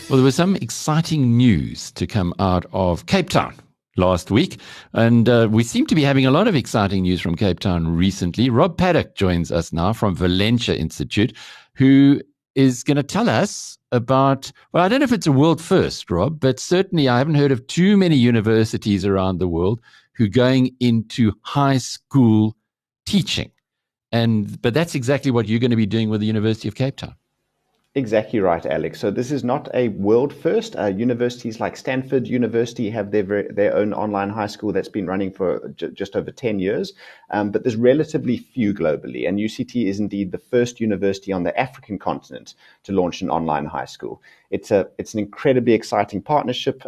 Well, there was some exciting news to come out of Cape Town last week, and we seem to be having a lot of exciting news from Cape Town recently. Rob Paddock joins us now from Valencia Institute, who is going to tell us about, well, I don't know if it's a world first, Rob, but certainly I haven't heard of too many universities around the world who are going into high school teaching. But that's exactly what you're going to be doing with the University of Cape Town. Exactly right, Alex. So this is not a world first. Universities like Stanford University have their own online high school that's been running for just over 10 years, but there's relatively few globally. And UCT is indeed the first university on the African continent to launch an online high school. It's an incredibly exciting partnership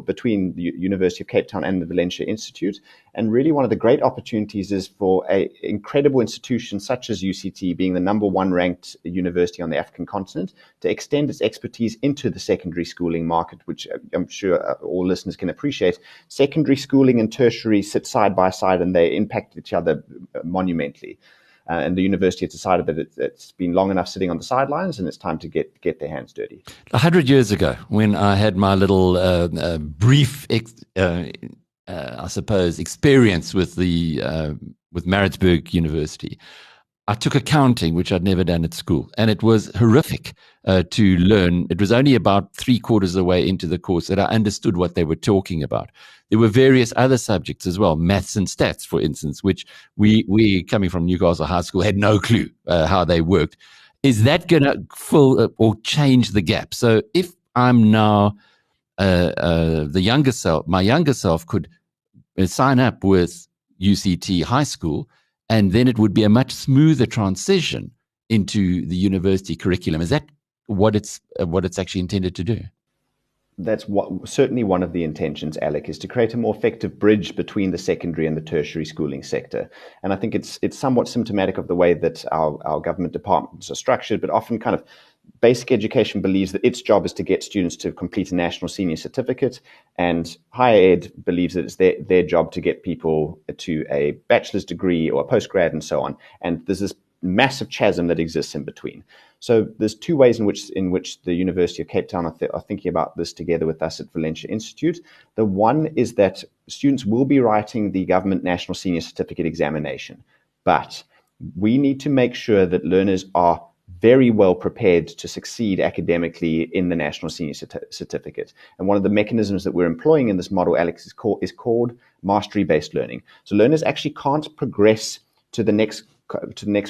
between the University of Cape Town and the Valencia Institute. And really one of the great opportunities is for an incredible institution such as UCT, being the number one ranked university on the African continent, to extend its expertise into the secondary schooling market, which I'm sure all listeners can appreciate. Secondary schooling and tertiary sit side by side and they impact each other monumentally. And the university has decided that it's been long enough sitting on the sidelines and it's time to get their hands dirty. 100 years ago, when I had my little brief, I suppose, experience with with Maritzburg University, I took accounting, which I'd never done at school, and it was horrific to learn. It was only about 3/4 of the way into the course that I understood what they were talking about. There were various other subjects as well, maths and stats, for instance, which we coming from Newcastle High School, had no clue how they worked. Is that going to fill or change the gap? So if I'm now my younger self could sign up with UCT High School, and then it would be a much smoother transition into the university curriculum. Is that what it's actually intended to do? That's certainly one of the intentions, Alec, is to create a more effective bridge between the secondary and the tertiary schooling sector. And I think it's somewhat symptomatic of the way that our government departments are structured, but often kind of basic education believes that its job is to get students to complete a national senior certificate, and higher ed believes that it's their job to get people to a bachelor's degree or a postgrad and so on. And there's this massive chasm that exists in between. So there's two ways in which the University of Cape Town are thinking about this together with us at Valencia Institute. The one is that students will be writing the government national senior certificate examination, but we need to make sure that learners are very well prepared to succeed academically in the National Senior Certificate. And one of the mechanisms that we're employing in this model, Alex, is called mastery-based learning. So learners actually can't progress to the next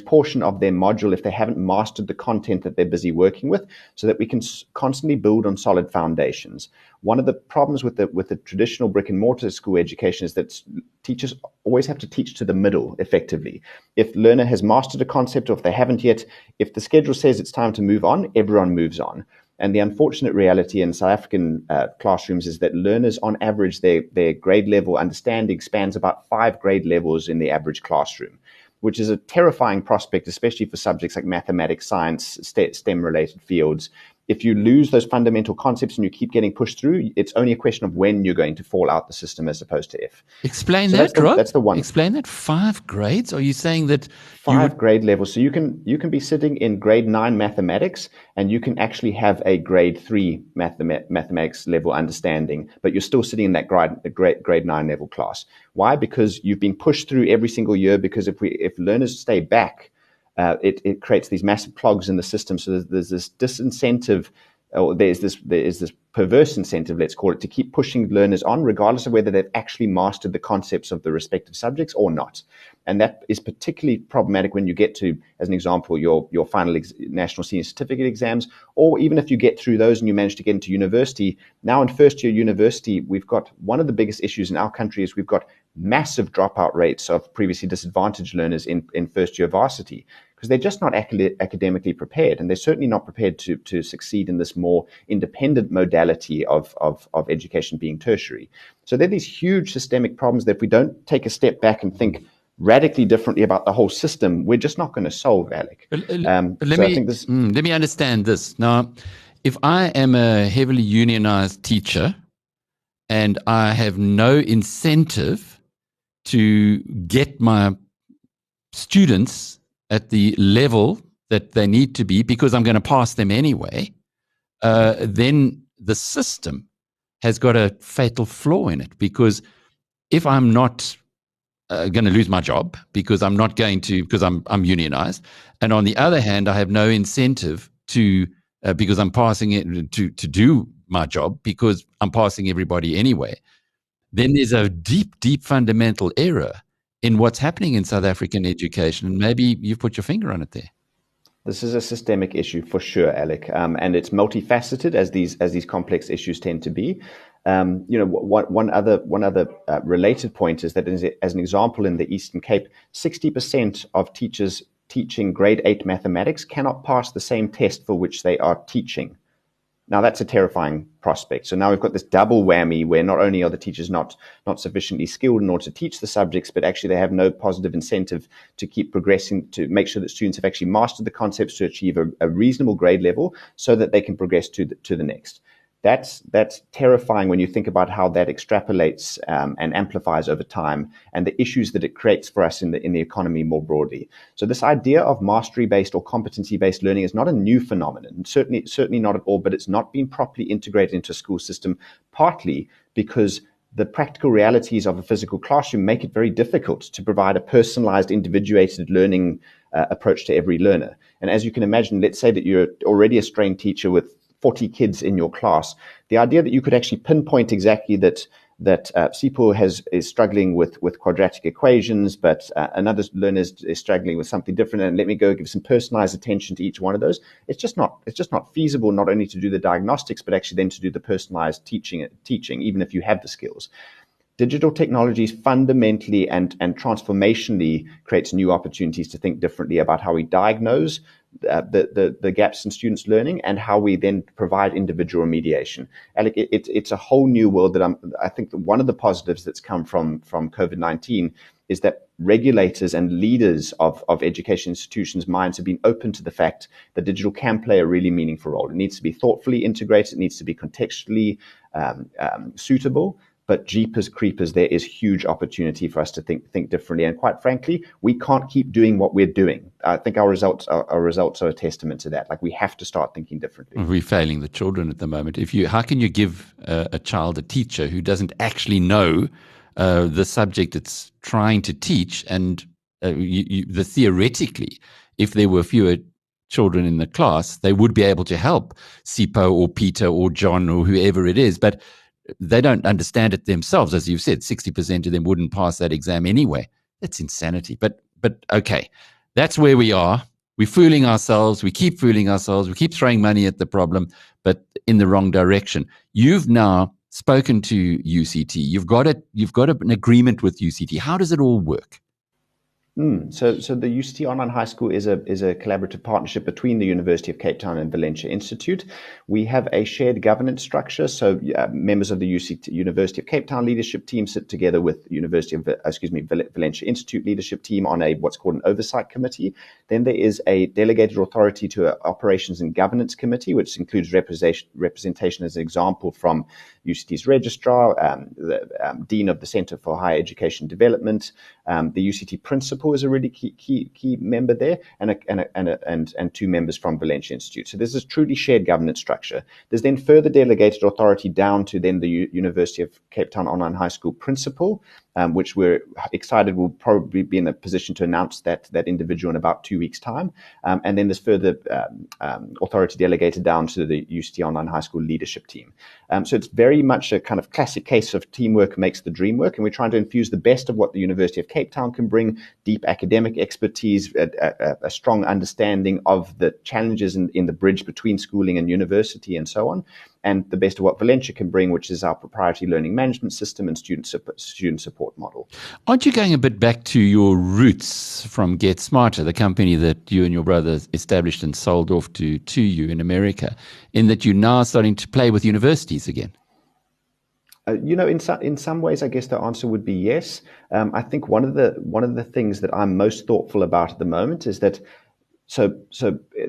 portion of their module if they haven't mastered the content that they're busy working with, so that we can constantly build on solid foundations. One of the problems with the traditional brick and mortar school education is that teachers always have to teach to the middle effectively. If learner has mastered a concept, or if they haven't yet, if the schedule says it's time to move on, everyone moves on. And the unfortunate reality in South African classrooms is that learners, on average, their grade level understanding spans about 5 grade levels in the average classroom, which is a terrifying prospect, especially for subjects like mathematics, science, STEM-related fields. If you lose those fundamental concepts and you keep getting pushed through, it's only a question of when you're going to fall out the system as opposed to if. Explain that, Rob. That's the one. Explain that. 5 grades? Are you saying that 5 grade levels? So you can be sitting in grade 9 mathematics, and you can actually have a grade 3 mathematics level understanding, but you're still sitting in that grade 9 level class. Why? Because you've been pushed through every single year. Because if learners stay back, it creates these massive clogs in the system. So there's this disincentive, or there's this perverse incentive, let's call it, to keep pushing learners on, regardless of whether they've actually mastered the concepts of the respective subjects or not. And that is particularly problematic when you get to, as an example, your final national senior certificate exams, or even if you get through those and you manage to get into university. Now in first year university, we've got one of the biggest issues in our country is we've got massive dropout rates of previously disadvantaged learners in first year varsity, because they're just not academically prepared, and they're certainly not prepared to succeed in this more independent modality of education being tertiary. So there are these huge systemic problems that if we don't take a step back and think radically differently about the whole system, we're just not going to solve, Alec. Let me understand this. Now, if I am a heavily unionized teacher and I have no incentive to get my students at the level that they need to be because I'm going to pass them anyway, then the system has got a fatal flaw in it, because if I'm not going to lose my job because I'm unionized, and on the other hand, I have no incentive to because I'm passing it to do my job because I'm passing everybody anyway, then there's a deep fundamental error in what's happening in South African education. And maybe you've put your finger on it there. This is a systemic issue for sure, Alec, and it's multifaceted as these complex issues tend to be. One other related point is that, as an example, in the Eastern Cape, 60% of teachers teaching grade 8 mathematics cannot pass the same test for which they are teaching. Now, that's a terrifying prospect. So now we've got this double whammy where not only are the teachers not sufficiently skilled in order to teach the subjects, but actually they have no positive incentive to keep progressing, to make sure that students have actually mastered the concepts to achieve a reasonable grade level so that they can progress to the next. That's terrifying when you think about how that extrapolates and amplifies over time, and the issues that it creates for us in the economy more broadly. So this idea of mastery-based or competency-based learning is not a new phenomenon, certainly not at all, but it's not been properly integrated into a school system, partly because the practical realities of a physical classroom make it very difficult to provide a personalized, individuated learning approach to every learner. And as you can imagine, let's say that you're already a strained teacher with 40 kids in your class, the idea that you could actually pinpoint exactly that Sipho is struggling with quadratic equations, but another learner is struggling with something different, and let me go give some personalized attention to each one of those. It's just not feasible, not only to do the diagnostics, but actually then to do the personalized teaching, even if you have the skills. Digital technologies fundamentally and transformationally creates new opportunities to think differently about how we diagnose the gaps in students' learning and how we then provide individual remediation. Alec, it's a whole new world that I think that one of the positives that's come from COVID-19 is that regulators and leaders of education institutions' minds have been open to the fact that digital can play a really meaningful role. It needs to be thoughtfully integrated. It needs to be contextually suitable. But jeepers creepers, there is huge opportunity for us to think differently. And quite frankly, we can't keep doing what we're doing. I think our results are a testament to that. Like, we have to start thinking differently. We're failing the children at the moment. How can you give a child a teacher who doesn't actually know the subject it's trying to teach? And theoretically, if there were fewer children in the class, they would be able to help Sipho or Peter or John or whoever it is. But they don't understand it themselves. As you've said, 60% of them wouldn't pass that exam anyway. That's insanity. But okay, that's where we are. We're fooling ourselves. We keep fooling ourselves. We keep throwing money at the problem, but in the wrong direction. You've now spoken to UCT. You've got an agreement with UCT. How does it all work? So the UCT Online High School is a collaborative partnership between the University of Cape Town and Valencia Institute. We have a shared governance structure. So members of the University of Cape Town leadership team sit together with Valencia Institute leadership team on what's called an oversight committee. Then there is a delegated authority to an operations and governance committee, which includes representation, as an example, from UCT's registrar, the dean of the Center for Higher Education Development, the UCT principal is a really key member there, and two members from Valencia Institute. So this is truly shared governance structure. There's then further delegated authority down to then the University of Cape Town Online High School principal, which we're excited will probably be in a position to announce that individual in about 2 weeks' time. And then there's further authority delegated down to the UCT Online High School leadership team. So it's very much a kind of classic case of teamwork makes the dream work, and we're trying to infuse the best of what the University of Cape Town can bring: deep academic expertise, a strong understanding of the challenges in the bridge between schooling and university, and so on, and the best of what Valencia can bring, which is our proprietary learning management system and student support model. Aren't you going a bit back to your roots from Get Smarter, the company that you and your brother established and sold off to you in America, in that you're now starting to play with universities again? In some ways, I guess the answer would be yes. I think one of the things that I'm most thoughtful about at the moment is that So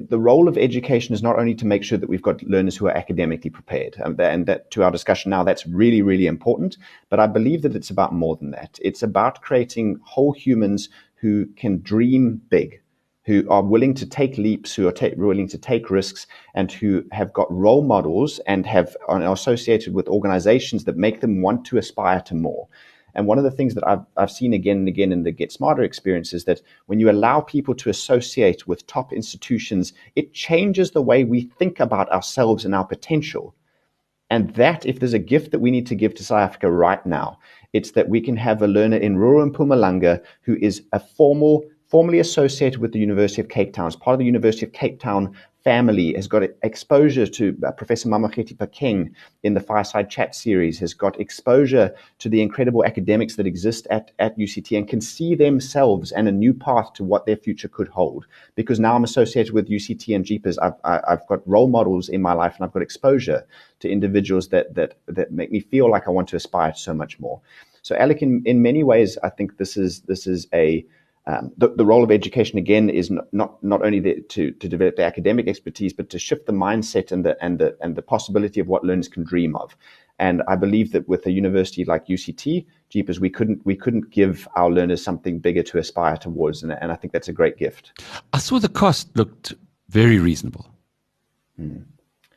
the role of education is not only to make sure that we've got learners who are academically prepared, and that to our discussion now, that's really, really important. But I believe that it's about more than that. It's about creating whole humans who can dream big. who are willing to take leaps, who are willing to take risks, and who have got role models and are associated with organizations that make them want to aspire to more. And one of the things that I've seen again and again in the Get Smarter experience is that when you allow people to associate with top institutions, it changes the way we think about ourselves and our potential. And that, if there's a gift that we need to give to South Africa right now, it's that we can have a learner in Rural Mpumalanga who is formally associated with the University of Cape Town, as part of the University of Cape Town family, has got exposure to Professor Mamokgethi Phakeng in the Fireside Chat series, has got exposure to the incredible academics that exist at UCT, and can see themselves and a new path to what their future could hold. Because now I'm associated with UCT and JEEPAS, I've got role models in my life, and I've got exposure to individuals that make me feel like I want to aspire to so much more. So, Alec, in many ways, I think this is a the role of education, again, is not only to develop the academic expertise, but to shift the mindset and the possibility of what learners can dream of. And I believe that with a university like UCT, JEEPAS, we couldn't give our learners something bigger to aspire towards, and I think that's a great gift. I saw the cost looked very reasonable.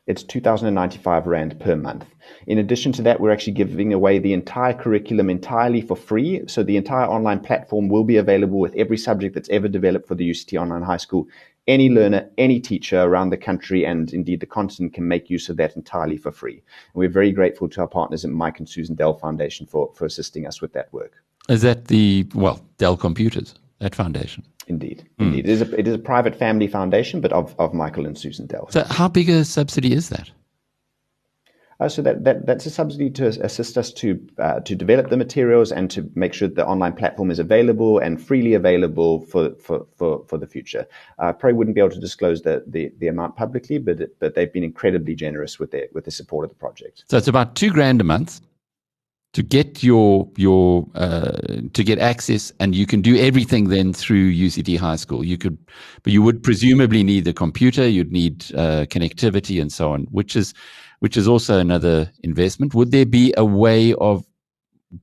It's 2,095 Rand per month. In addition to that, we're actually giving away the entire curriculum entirely for free. So the entire online platform will be available with every subject that's ever developed for the UCT Online High School. Any learner, any teacher around the country and indeed the continent can make use of that entirely for free. And we're very grateful to our partners at Mike and Susan Dell Foundation for assisting us with that work. Is that Dell Computers, that foundation? Indeed. It is a private family foundation, but of Michael and Susan Dell. So how big a subsidy is that? So that's a subsidy to assist us to develop the materials and to make sure that the online platform is available and freely available for the future. I probably wouldn't be able to disclose the amount publicly, but they've been incredibly generous with the support of the project. So it's about $2,000 a month to get to get access, and you can do everything then through UCT High School. But you would presumably need the computer, you'd need connectivity and so on, which is also another investment. Would there be a way of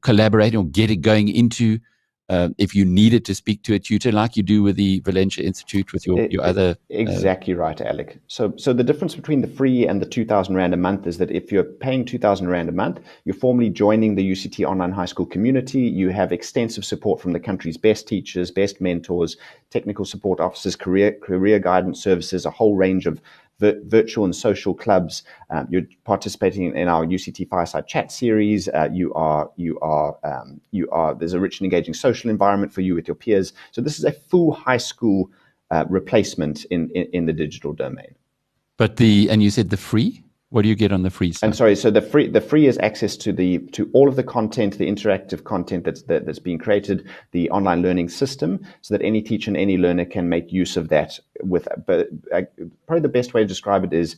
collaborating or going into, if you needed to speak to a tutor like you do with the Valencia Institute with your other... Exactly right, Alec. So the difference between the free and the 2,000 Rand a month is that if you're paying 2,000 Rand a month, you're formally joining the UCT Online High School community. You have extensive support from the country's best teachers, best mentors, technical support officers, career guidance services, a whole range of virtual and social clubs. You're participating in our UCT Fireside Chat series. There's a rich and engaging social environment for you with your peers. So this is a full high school replacement in the digital domain. But and you said the free? What do you get on the free side? I'm sorry. So the free is access to all of the content, the interactive content that's being created, the online learning system, so that any teacher and any learner can make use of that. But probably the best way to describe it is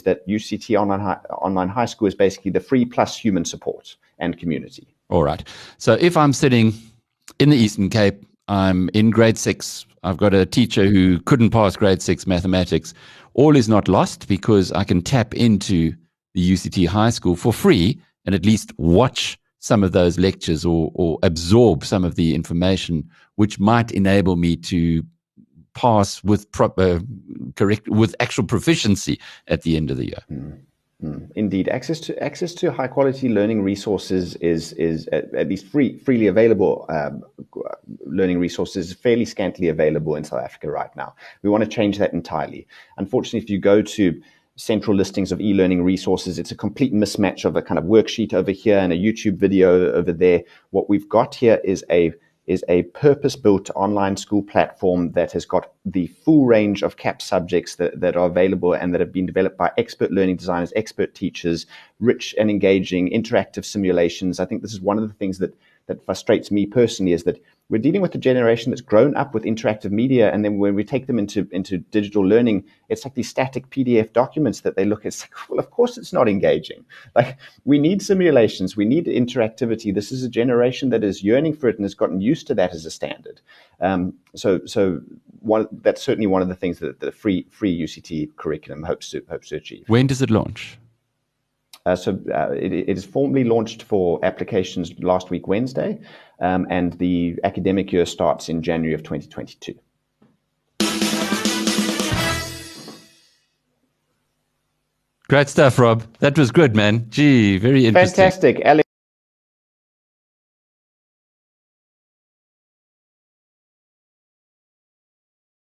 that UCT Online High School is basically the free plus human support and community. All right. So if I'm sitting in the Eastern Cape, I'm in grade 6. I've got a teacher who couldn't pass grade 6 mathematics. All is not lost because I can tap into the UCT High School for free and at least watch some of those lectures or absorb some of the information, which might enable me to pass with with actual proficiency at the end of the year. Indeed, access to high quality learning resources is at least freely available. Learning resources is fairly scantily available in South Africa right now. We want to change that entirely. Unfortunately, if you go to central listings of e-learning resources, it's a complete mismatch of a kind of worksheet over here and a YouTube video over there. What we've got here is a purpose-built online school platform that has got the full range of CAP subjects that are available and that have been developed by expert learning designers, expert teachers, rich and engaging interactive simulations. I think this is one of the things that frustrates me personally, is that we're dealing with a generation that's grown up with interactive media, and then when we take them into digital learning, it's like these static PDF documents that they look at. It's like, well, of course it's not engaging. Like, we need simulations, we need interactivity. This is a generation that is yearning for it and has gotten used to that as a standard. So that's certainly one of the things that the free UCT curriculum hopes to achieve. When does it launch? It is formally launched for applications last week, Wednesday, and the academic year starts in January of 2022. Great stuff, Rob. That was good, man. Gee, very interesting. Fantastic, Alex.